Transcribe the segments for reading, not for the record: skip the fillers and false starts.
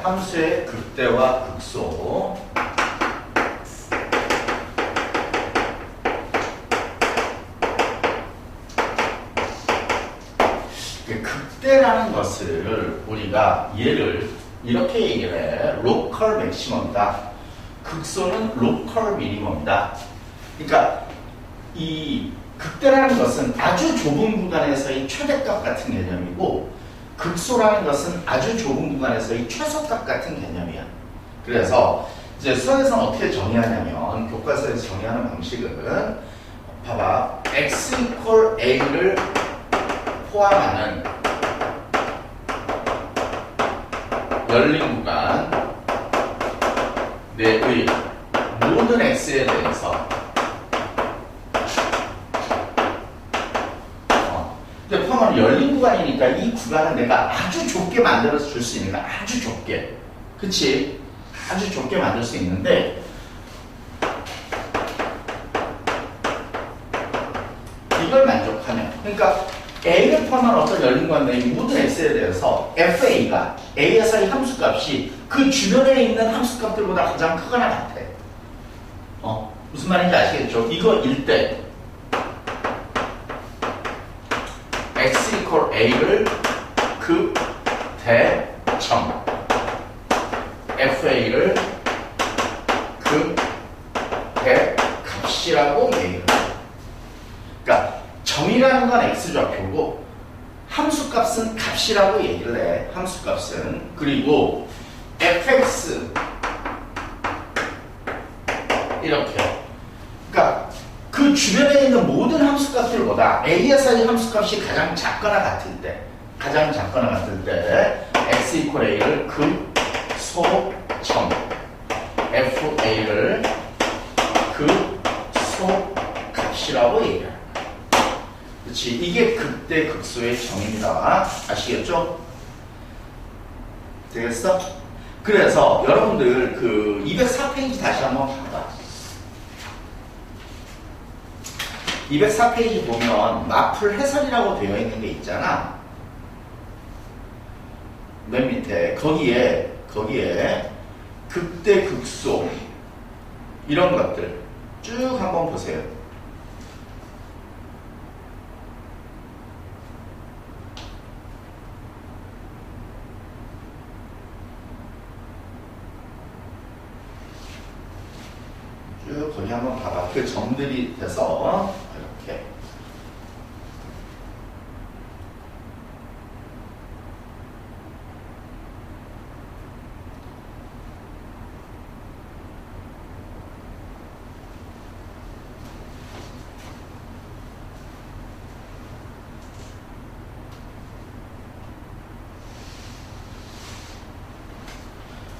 함수의 극대와 극소. 극대라는 것을 우리가 얘를 이렇게 얘기를 해. 로컬 맥시멈이다. 극소는 로컬 미니멈이다. 그러니까 이 극대라는 것은 아주 좁은 구간에서의 최대값 같은 개념이고, 극소라는 것은 아주 좁은 구간에서의 최소값 같은 개념이야. 그래서 이제 수학에서는 어떻게 정의하냐면, 교과서에서 정의하는 방식은 봐봐, x equal a를 포함하는 열린 구간 내의 모든 x에 대해서 근데 포함하는 열린 구간이니까 이 구간은 내가 아주 좁게 만들어서 줄 수 있는 거야. 아주 좁게. 그치? 아주 좁게 만들 수 있는데, 이걸 만족하면, 그러니까 A를 포함한 어떤 열린 구간 내의 모든 X에 대해서 FA가 A에서의 함수값이 그 주변에 있는 함수값들보다 가장 크거나 같아. 무슨 말인지 아시겠죠? 이거일 때 X equal A를 그 대점 FA를 그 대값이라고 얘기를 해요. 그러니까 점이라는 건 X좌표고 함수값은 값이라고 얘기를 해. 함수값은. 그리고 fx 이렇게. 그러니까 그 주변에 있는 모든 함수값들보다 A에서의 함수값이 가장 작거나 같을 때 x equal A를 그 소점 FA를 그 소값이라고 얘기해요. 그렇지. 이게 극대 극소의 정의입니다. 아시겠죠? 되겠어? 그래서 여러분들 그 204페이지 다시 한번 봐봐. 204페이지 보면 마플 해설이라고 되어 있는 게 있잖아. 맨 밑에 거기에 극대 극소 이런 것들 쭉 한번 보세요. 쭉 거기 한번 봐봐. 그 점들이 돼서 이렇게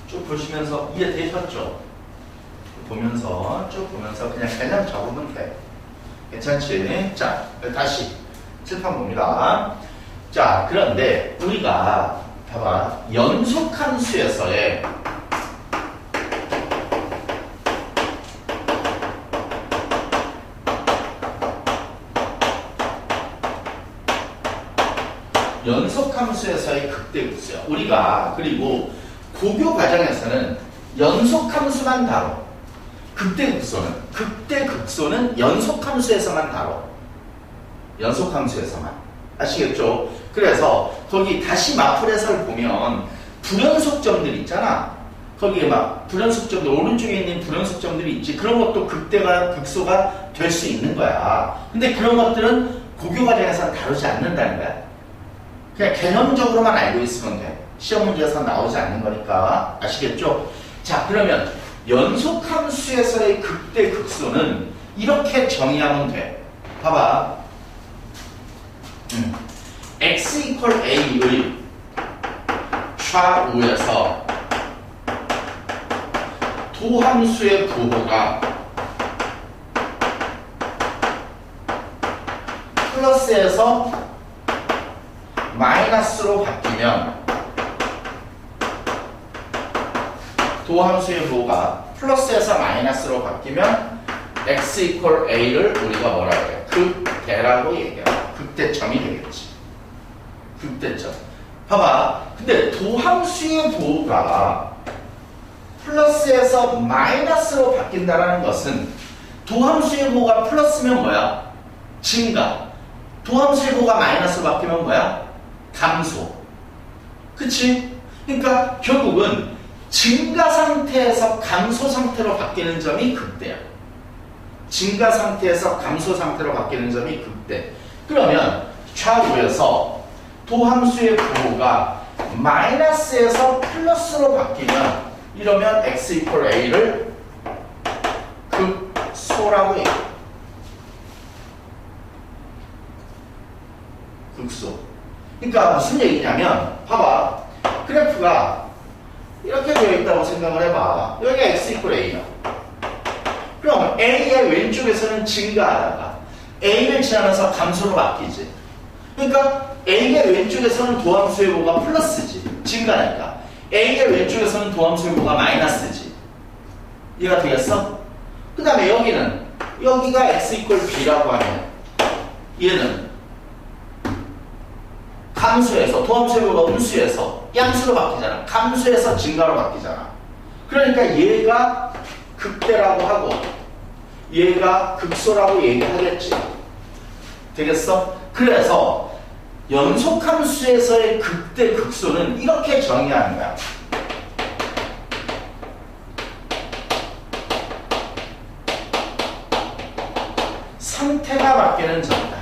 쭉 보시면서 이해되셨죠? 보면서 쭉 보면서 그냥 개념 적으면 돼. 괜찮지? 자, 다시 칠판 봅니다. 자, 그런데 우리가 봐봐, 연속함수에서의 극대극소야. 우리가 그리고 고교 과정에서는 연속함수만 다뤄. 극대극소는 연속함수에서만 다뤄. 연속함수에서만. 아시겠죠? 그래서 거기 다시 마플 해설 보면 불연속점들 있잖아. 거기에 막 불연속점들, 오른쪽에 있는 불연속점들이 있지. 그런 것도 극대가 극소가 될 수 있는 거야. 근데 그런 것들은 고교 과정에서는 다루지 않는다는 거야. 그냥 개념적으로만 알고 있으면 돼. 시험 문제에서 나오지 않는 거니까. 아시겠죠? 자, 그러면 연속함수에서의 극대 극소는 이렇게 정의하면 돼. 봐봐. x equal a의 좌우에서 도함수의 부호가 플러스에서 마이너스로 바뀌면, 도함수의 부호가 플러스에서 마이너스로 바뀌면 x equal a를 우리가 뭐라 그래? 극대라고 얘기해. 극대점이 되겠지. 극대점. 봐봐. 근데 도함수의 부호가 플러스에서 마이너스로 바뀐다는 것은 도함수의 부호가 플러스면 뭐야? 증가. 도함수의 부호가 마이너스로 바뀌면 뭐야? 감소. 그치? 그러니까 결국은 증가 상태에서 감소 상태로 바뀌는 점이 극대야. 증가 상태에서 감소 상태로 바뀌는 점이 극대. 그러면 좌우에서 도함수의 부호가 마이너스에서 플러스로 바뀌면 이러면 x 이퀄 a를 극소라고 얘기해. 극소. 그러니까 무슨 얘기냐면 봐봐. 그래프가 이렇게 되어 있다고 생각을 해봐. 여기가 x 이퀄 a야. 그럼 a의 왼쪽에서는 증가하다가 a를 지나면서 감소로 바뀌지. 그러니까 a의 왼쪽에서는 도함수의 부호가 플러스지. 증가니까. a의 왼쪽에서는 도함수의 부호가 마이너스지. 이해가 되겠어? 그 다음에 여기가 x 이퀄 b라고 하면 얘는 감수에서 도함수의 부호가 음수에서 양수로 바뀌잖아. 감수에서 증가로 바뀌잖아. 그러니까 얘가 극대라고 하고 얘가 극소라고 얘기하겠지. 되겠어? 그래서 연속함수에서의 극대 극소는 이렇게 정의하는 거야. 상태가 바뀌는 점이다.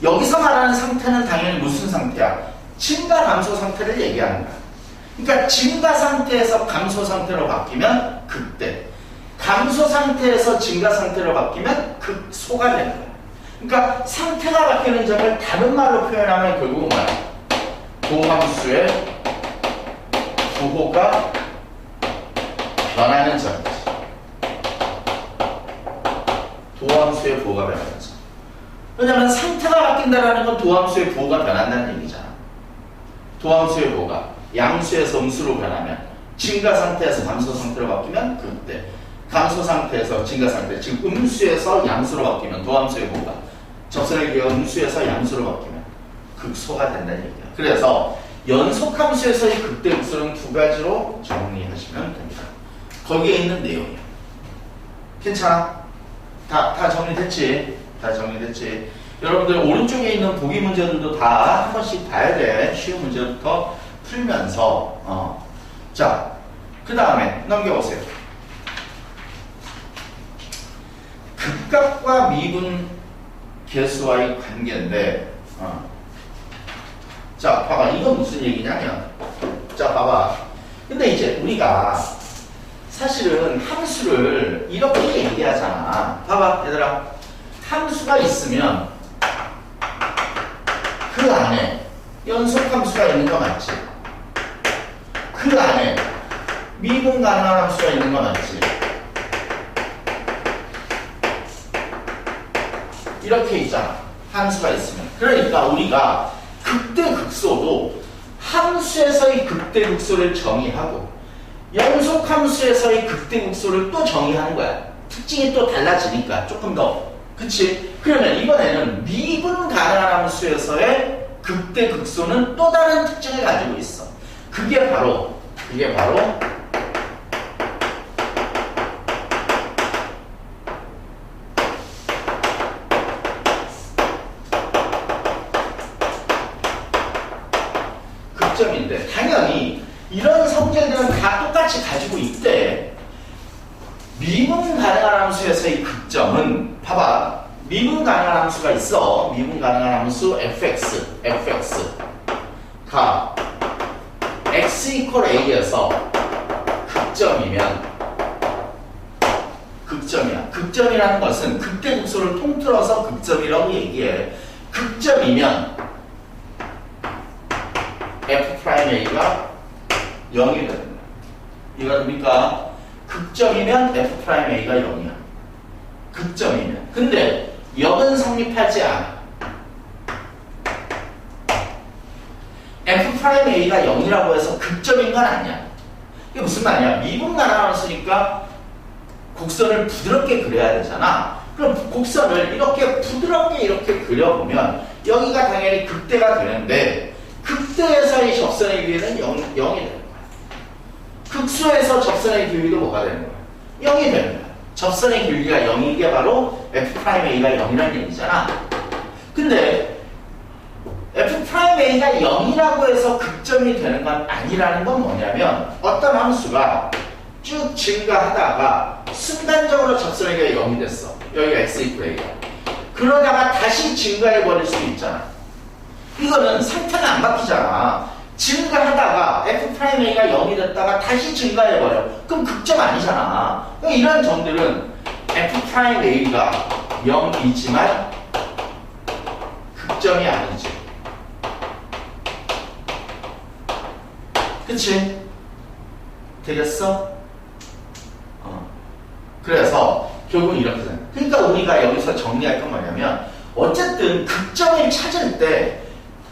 여기서 말하는 상태는 당연히 무슨 상태야? 증가 감소 상태를 얘기하는 거야. 그러니까 증가 상태에서 감소 상태로 바뀌면 극대, 감소 상태에서 증가 상태로 바뀌면 극소가 되는 거야. 그러니까 상태가 바뀌는 점을 다른 말로 표현하면 결국은 뭐야? 도함수의 부호가 변하는 점이지. 도함수의 부호가 변하는 점. 왜냐면 상태가 바뀐다는 건 도함수의 부호가 변한다는 얘기잖아. 도함수의 부호가 양수에서 음수로 변하면 증가 상태에서 감소 상태로 바뀌면 극대, 감소 상태에서 증가 상태, 즉 음수에서 양수로 바뀌면 도함수의 부호가 접선의 기호가 음수에서 양수로 바뀌면 극소가 된다는 얘기야. 그래서 연속함수에서의 극대 극소는 두 가지로 정리하시면 됩니다. 거기에 있는 내용이야. 괜찮아? 다 정리됐지? 다 정리됐지? 여러분들 오른쪽에 있는 보기 문제들도 다 한 번씩 봐야 돼. 쉬운 문제부터 풀면서 자, 그 다음에 넘겨보세요. 극각과 미분 개수와의 관계인데 자, 봐봐. 이건 무슨 얘기냐면 자, 봐봐. 근데 이제 우리가 사실은 함수를 이렇게 얘기하잖아. 봐봐, 얘들아. 함수가 있으면 그 안에 연속함수가 있는 거 맞지? 그 안에 미분 가능한 함수가 있는 거 맞지? 이렇게 있잖아. 함수가 있으면. 그러니까 우리가 극대 극소도 함수에서의 극대 극소를 정의하고 연속함수에서의 극대 극소를 또 정의하는 거야. 특징이 또 달라지니까 조금 더. 그치? 그러면 이번에는 미분 가능한 함수에서의 극대 극소는 또 다른 특징을 가지고 있어. 그게 바로 극점인데, 당연히 이런 성질들은 다 똑같이 가지고 있대. 미분 가능한 함수에서의 극점은 봐봐. 미분 가능한 함수가 있어. 미분 가능한 함수 fx가 x 이퀄 a에서 극점이면 극점이야. 극점이라는 것은 극대 극소를 통틀어서 극점이라고 얘기해. 극점이면 f'a가 0이 되는 거야. 이해가 됩니까? 극점이면 f'a가 0이야. 극점이면. 근데 0은 성립하지 않아. f'a가 0이라고 해서 극점인 건 아니야. 이게 무슨 말이야? 미분 가능한 함수니까 곡선을 부드럽게 그려야 되잖아. 그럼 곡선을 이렇게 부드럽게 이렇게 그려보면 여기가 당연히 극대가 되는데, 극대에서의 접선의 길이는 0이 되는 거야. 극소에서 접선의 길이도 뭐가 되는 거야? 0이 되는 거야. 접선의 길이가 0인 게 바로 F'A가 0이라는 얘기잖아. 근데 F'A가 0이라고 해서 극점이 되는 건 아니라는 건 뭐냐면 어떤 함수가 쭉 증가하다가 순간적으로 접선의 길이가 0이 됐어. 여기가 X 이퀄 A야. 그러다가 다시 증가해버릴 수도 있잖아. 이거는 상태가 안 바뀌잖아. 증가하다가 F'A가 0이 됐다가 다시 증가해버려. 그럼 극점 아니잖아. 그러니까 이런 점들은 F'A가 0이지만 극점이 아니지. 그치? 되겠어? 그래서 결국은 이렇게 돼. 그러니까 우리가 여기서 정리할 건 뭐냐면 어쨌든 극점을 찾을 때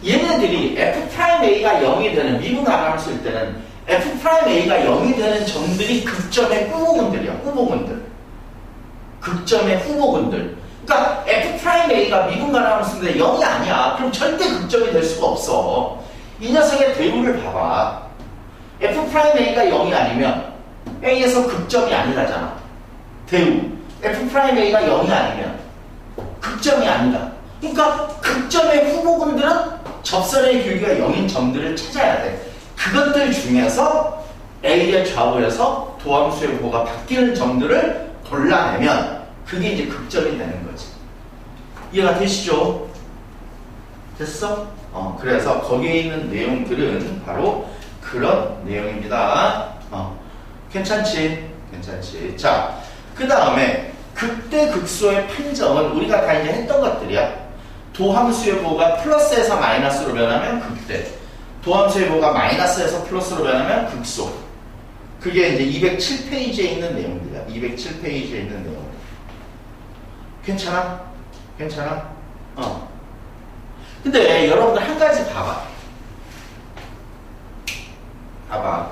얘네들이 F'A가 0이 되는 미분 가함수일 때는 F'A가 0이 되는 점들이 극점의 후보군들이야. 후보군들. 극점의 후보군들. 그러니까 F'A가 미분 가함수인데 0이 아니야. 그럼 절대 극점이 될 수가 없어. 이 녀석의 대우를 봐봐. F'A가 0이 아니면 A에서 극점이 아니라잖아. 대우. F'A가 0이 아니면 극점이 아니다. 그러니까 극점의 후보군들은 접선의 길이가 0인 점들을 찾아야 돼. 그것들 중에서 A의 좌우에서 도함수의 부호가 바뀌는 점들을 골라내면 그게 이제 극점이 되는 거지. 이해가 되시죠? 됐어? 그래서 거기에 있는 내용들은 바로 그런 내용입니다. 괜찮지? 괜찮지? 자, 그 다음에 극대 극소의 판정은 우리가 다 이제 했던 것들이야. 도함수의 부호가 플러스에서 마이너스로 변하면 극대, 도함수의 부호가 마이너스에서 플러스로 변하면 극소. 그게 이제 207페이지에 있는 내용들이야. 207페이지에 있는 내용. 괜찮아? 괜찮아? 근데 여러분들 한 가지 봐봐. 봐봐.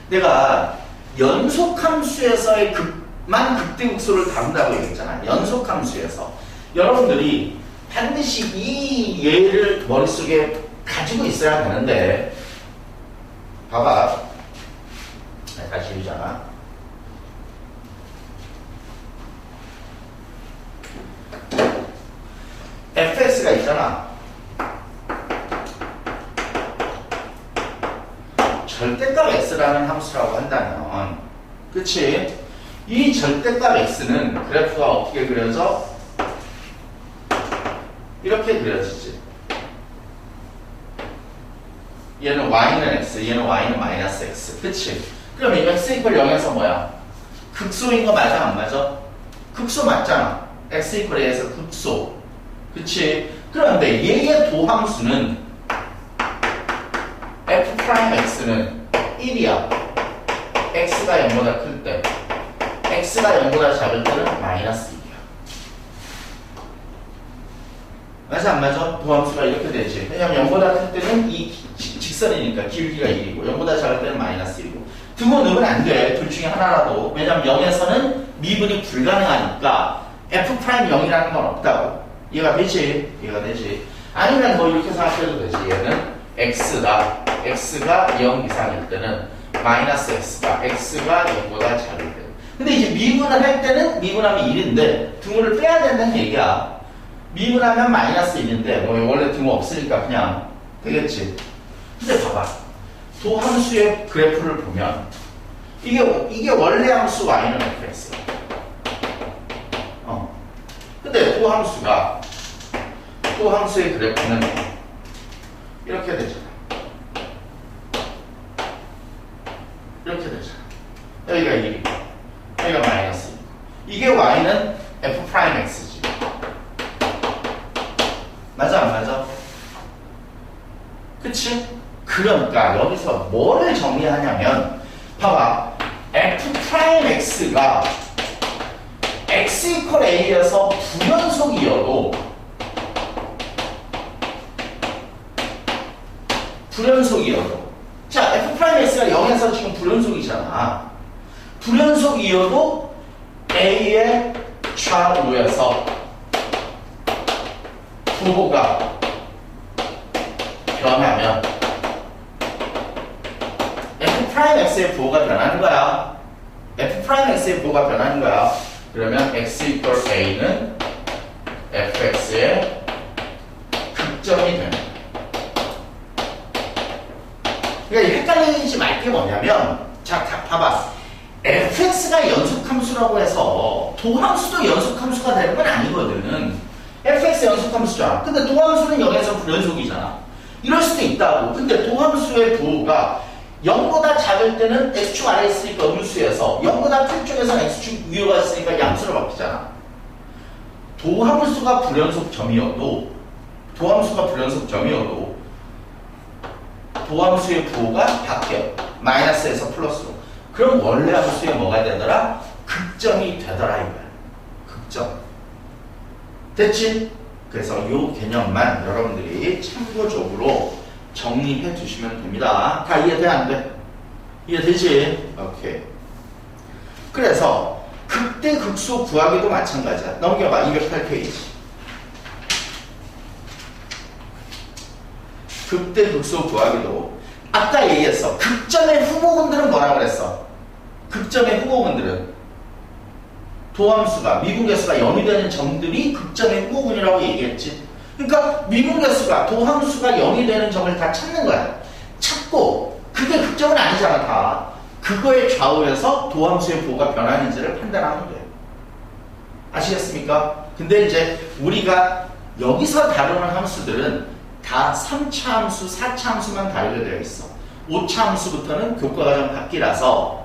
내가 연속함수에서의 극대극소를 다룬다고 얘기했잖아. 연속함수에서. 여러분들이 반드시 이 예를 머릿속에 가지고 있어야 되는데 봐봐. 다시 읽잖아. fx가 있잖아. 절대값 x라는 함수라고 한다면, 그치? 이 절대값 x는 그래프가 어떻게 그려져? 이렇게 그려지지. 얘는 y는 x, 얘는 y는 마이너스 x. 그치? 그러면 x 이퀄 0에서 뭐야? 극소인 거 맞아, 안 맞아? 극소 맞잖아. x 이퀄 a에서 극소. 그치? 그런데 얘의 도함수는 f'x는 1이야. x가 0보다 클 때. x가 0보다 작을 때는 마이너스 2이야. 맞아 안 맞아? 도함수가 이렇게 되지. 왜냐면 0보다 클 때는 이 직선이니까 길이가 1이고 0보다 작을 때는 마이너스 1이고 두고 넣으면 안 돼. 둘 중에 하나라도. 왜냐면 0에서는 미분이 불가능하니까 f'0이라는 건 없다고. 이해가 되지? 이해가 되지? 아니면 뭐 이렇게 생각해도 되지. 얘는 x가 0 이상일 때는 마이너스 x가 0보다 작을 때. 근데 이제 미분을 할 때는 미분하면 1인데 등호를 빼야 된다는 얘기야. 미분하면 마이너스 1인데 뭐 원래 등호 없으니까 그냥 되겠지. 근데 봐봐. 도함수의 그래프를 보면 이게 원래 함수 y는 fx야. 근데 도함수의 그래프는 이렇게 되잖아. 이렇게 되잖아. 여기가 1이고 여기가 마이너스 2. 이게 y는 f'x지. 맞아 안 맞아? 그치? 그러니까 여기서 뭐를 정리하냐면 봐봐. f'x가 x 이퀄 a에서 불연속이어도 자 f'x가 0에서 지금 불연속이잖아. 불연속이어도 a의 좌우에서 부호가 그러면 f'x의 부호가 변하는 거야. f'x의 부호가 변하는 거야. 그러면 x equal a는 fx의 극점이 되는 거야. 그러니까 헷갈리지 말 게 뭐냐면, 자, 봐봐. fx가 연속함수라고 해서 도함수도 연속함수가 되는 건 아니거든. fx 연속함수잖아. 근데 도함수는 0에서 불연속이잖아. 이럴 수도 있다고. 근데 도함수의 부호가 0보다 작을 때는 x축 아래에 있으니까 음수에서 0보다 큰 쪽에서는 x축 위에 있으니까 양수로 바뀌잖아. 도함수가 불연속점이어도 도함수의 부호가 바뀌어. 마이너스에서 플러스로. 그럼 원래 함수에 뭐가 되더라? 극점이 되더라 이거야. 극점. 됐지? 그래서 이 개념만 여러분들이 참고적으로 정리해 주시면 됩니다. 다 이해돼 안 돼? 이해되지? 오케이. 그래서 극대 극소 구하기도 마찬가지야. 넘겨봐. 208페이지. 극대 극소 구하기도 아까 얘기했어. 극점의 후보군들은 뭐라 그랬어? 극점의 후보군들은 도함수가 미분계수가 0이 되는 점들이 극점의 후보군이라고 얘기했지. 그러니까 미분계수가 도함수가 0이 되는 점을 다 찾는 거야. 찾고 그게 극점은 아니잖아 다. 그거에 좌우해서 도함수의 부호가 변하는지를 판단하면 돼. 아시겠습니까? 근데 이제 우리가 여기서 다루는 함수들은 다 3차 함수, 4차 함수만 다르게 되어 있어. 5차 함수부터는 교과과정 바뀌라서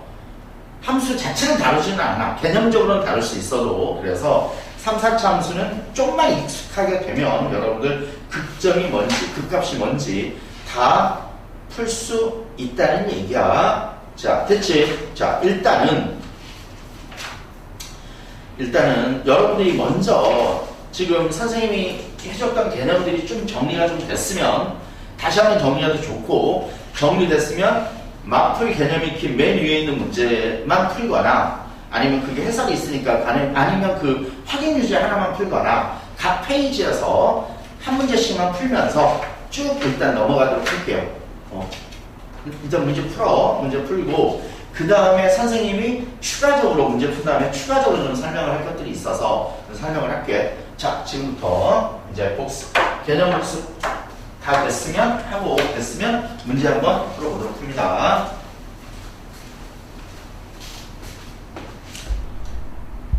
함수 자체는 다루지는 않아. 개념적으로는 다룰 수 있어도. 그래서 3, 4차 함수는 좀만 익숙하게 되면 여러분들 극점이 뭔지, 극값이 뭔지 다 풀 수 있다는 얘기야. 자, 됐지? 자, 일단은 여러분들이 먼저 지금 선생님이 해줬던 개념들이 좀 정리가 좀 됐으면 다시 한번 정리해도 좋고, 정리됐으면 마풀 개념이 긴 맨 위에 있는 문제만 풀거나 아니면 그게 해석이 있으니까 아니면 그 확인 유제 하나만 풀거나 각 페이지에서 한 문제씩만 풀면서 쭉 일단 넘어가도록 할게요. 일단 문제 풀어. 문제 풀고 그 다음에 선생님이 추가적으로 문제 푼 다음에 추가적으로 좀 설명을 할 것들이 있어서 설명을 할게. 자, 지금부터 이제 복습, 개념 복습 다 됐으면 하고 됐으면 문제 한번 풀어보도록 합니다.